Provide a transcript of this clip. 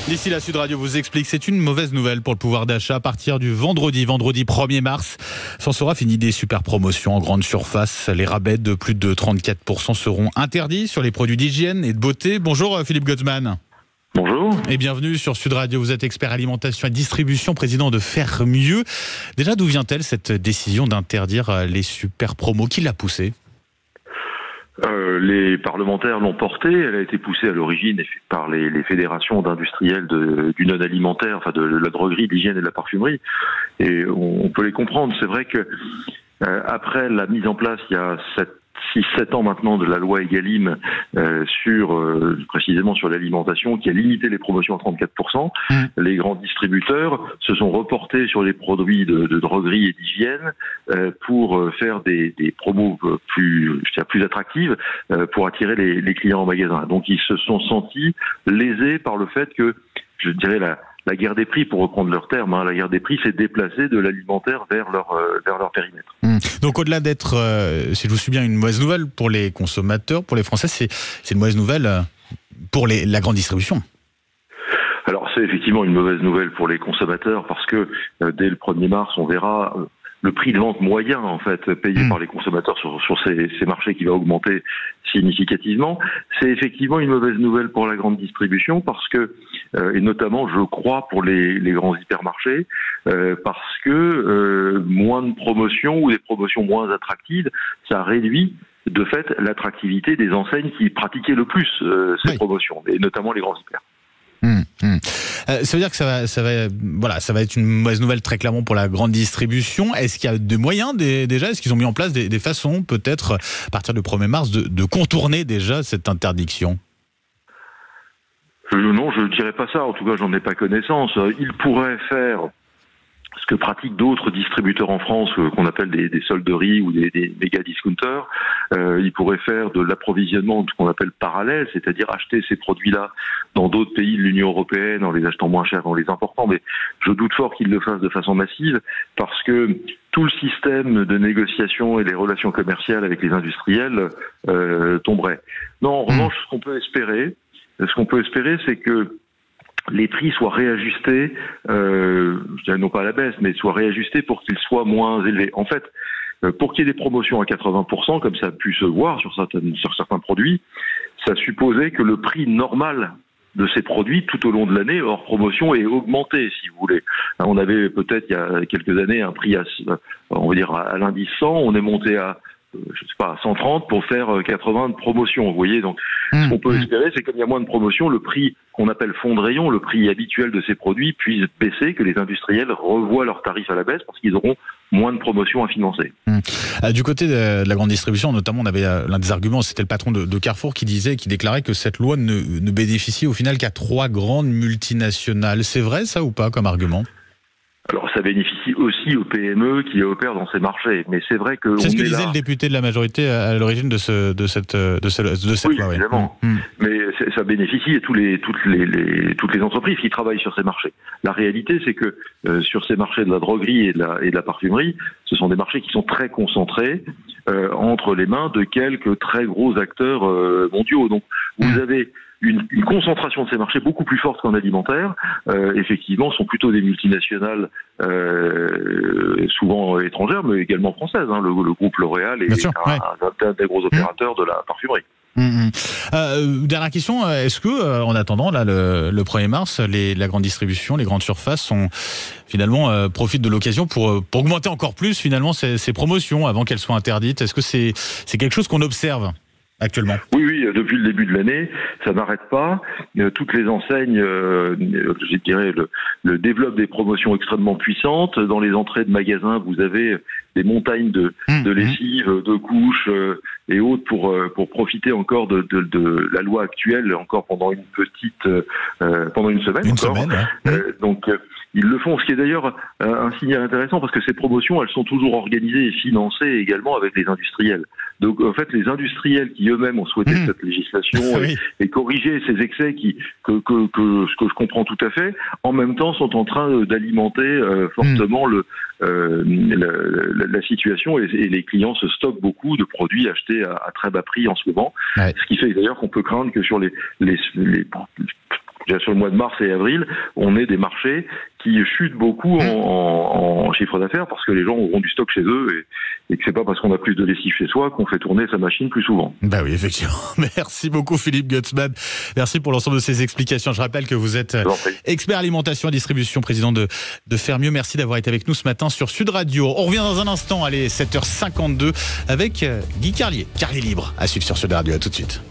D'ici la Sud Radio vous explique, c'est une mauvaise nouvelle pour le pouvoir d'achat à partir du vendredi 1er mars. S'en sera fini des super promotions en grande surface. Les rabais de plus de 34% seront interdits sur les produits d'hygiène et de beauté. Bonjour Philippe Gotteman. Bonjour. Et bienvenue sur Sud Radio. Vous êtes expert alimentation et distribution, président de Faire Mieux. Déjà, d'où vient-elle cette décision d'interdire les super promos? Qui l'a poussée? Les parlementaires l'ont portée. Elle a été poussée à l'origine par les fédérations d'industriels du non-alimentaire, enfin de la droguerie, de l'hygiène et de la parfumerie. Et on peut les comprendre. C'est vrai que après la mise en place, il y a 6-7 ans maintenant, de la loi Egalim précisément sur l'alimentation, qui a limité les promotions à 34%. Les grands distributeurs se sont reportés sur les produits de droguerie et d'hygiène pour faire des promos plus attractives pour attirer les clients en magasin. Donc ils se sont sentis lésés par le fait que, je dirais, la guerre des prix, pour reprendre leur terme, la guerre des prix s'est déplacée de l'alimentaire vers leur périmètre. Donc au-delà d'être, si je vous suis bien, une mauvaise nouvelle pour les consommateurs, pour les Français, c'est une mauvaise nouvelle pour la grande distribution. Alors c'est effectivement une mauvaise nouvelle pour les consommateurs parce que dès le 1er mars, on verra le prix de vente moyen en fait payé par les consommateurs sur ces marchés qui va augmenter significativement. C'est effectivement une mauvaise nouvelle pour la grande distribution parce que, et notamment je crois pour les grands hypermarchés, parce que moins de promotions ou des promotions moins attractives, ça réduit de fait l'attractivité des enseignes qui pratiquaient le plus ces promotions, et notamment les grands hyper. Ça veut dire que ça va être une mauvaise nouvelle très clairement pour la grande distribution. Est-ce qu'il y a des moyens déjà? Est-ce qu'ils ont mis en place des façons, peut-être, à partir du 1er mars, de contourner déjà cette interdiction? Non, je ne dirais pas ça. En tout cas, j'en ai pas connaissance. Ils pourraient faire ce que pratiquent d'autres distributeurs en France, qu'on appelle des solderies ou des méga discounters. Ils pourraient faire de l'approvisionnement, ce qu'on appelle parallèle, c'est-à-dire acheter ces produits-là dans d'autres pays de l'Union européenne en les achetant moins cher, en les important. Mais je doute fort qu'ils le fassent de façon massive parce que tout le système de négociation et les relations commerciales avec les industriels tomberait. Non, en revanche, ce qu'on peut espérer, c'est que les prix soient réajustés, je dirais non pas à la baisse, mais soient réajustés pour qu'ils soient moins élevés. En fait, pour qu'il y ait des promotions à 80%, comme ça a pu se voir sur certains produits, ça supposait que le prix normal de ces produits tout au long de l'année, hors promotion, ait augmenté, si vous voulez. On avait peut-être il y a quelques années un prix à l'indice 100, on est monté à 130 pour faire 80 de promotion, vous voyez. Donc, ce qu'on peut espérer, c'est que comme il y a moins de promotion, le prix qu'on appelle fond de rayon, le prix habituel de ces produits, puisse baisser, que les industriels revoient leurs tarifs à la baisse parce qu'ils auront moins de promotions à financer. Du côté de la grande distribution, notamment, on avait l'un des arguments, c'était le patron de Carrefour qui déclarait que cette loi ne bénéficie au final qu'à 3 grandes multinationales. C'est vrai ça ou pas comme argument? Alors ça bénéficie aussi aux PME qui opèrent dans ces marchés, mais c'est vrai que... C'est ce que disait le député de la majorité à l'origine de cette loi. Oui, évidemment. Mais ça bénéficie à toutes les entreprises qui travaillent sur ces marchés. La réalité, c'est que sur ces marchés de la droguerie et de la parfumerie, ce sont des marchés qui sont très concentrés entre les mains de quelques très gros acteurs mondiaux. Donc vous avez une concentration de ces marchés beaucoup plus forte qu'en alimentaire. Effectivement, sont plutôt des multinationales, souvent étrangères, mais également françaises. Le groupe L'Oréal est un des gros opérateurs de la parfumerie. Dernière question, est-ce que, en attendant le 1er mars, la grande distribution, les grandes surfaces profitent de l'occasion pour augmenter encore plus finalement ces promotions avant qu'elles soient interdites? Est-ce que c'est quelque chose qu'on observe actuellement? Oui, depuis le début de l'année, ça n'arrête pas. Toutes les enseignes, je dirais, le développent des promotions extrêmement puissantes. Dans les entrées de magasins, vous avez des montagnes de lessive, de couches et autres pour profiter encore de la loi actuelle, encore pendant pendant une semaine. Donc ils le font, ce qui est d'ailleurs un signal intéressant parce que ces promotions, elles sont toujours organisées et financées également avec les industriels. Donc en fait, les industriels qui eux-mêmes ont souhaité cette législation et corriger ces excès que je comprends tout à fait, en même temps sont en train d'alimenter fortement la situation et les clients se stockent beaucoup de produits achetés à très bas prix en ce moment. Ce qui fait d'ailleurs qu'on peut craindre que sur les déjà sur le mois de mars et avril, on est des marchés qui chutent beaucoup en chiffre d'affaires parce que les gens auront du stock chez eux et que c'est pas parce qu'on a plus de lessive chez soi qu'on fait tourner sa machine plus souvent. Bah oui, effectivement. Merci beaucoup Philippe Gutzmann. Merci pour l'ensemble de ces explications. Je rappelle que vous êtes expert alimentation et distribution, président de Fermieux. Merci d'avoir été avec nous ce matin sur Sud Radio. On revient dans un instant, allez, 7h52 avec Guy Carlier. Carlier Libre à suivre sur Sud Radio. À tout de suite.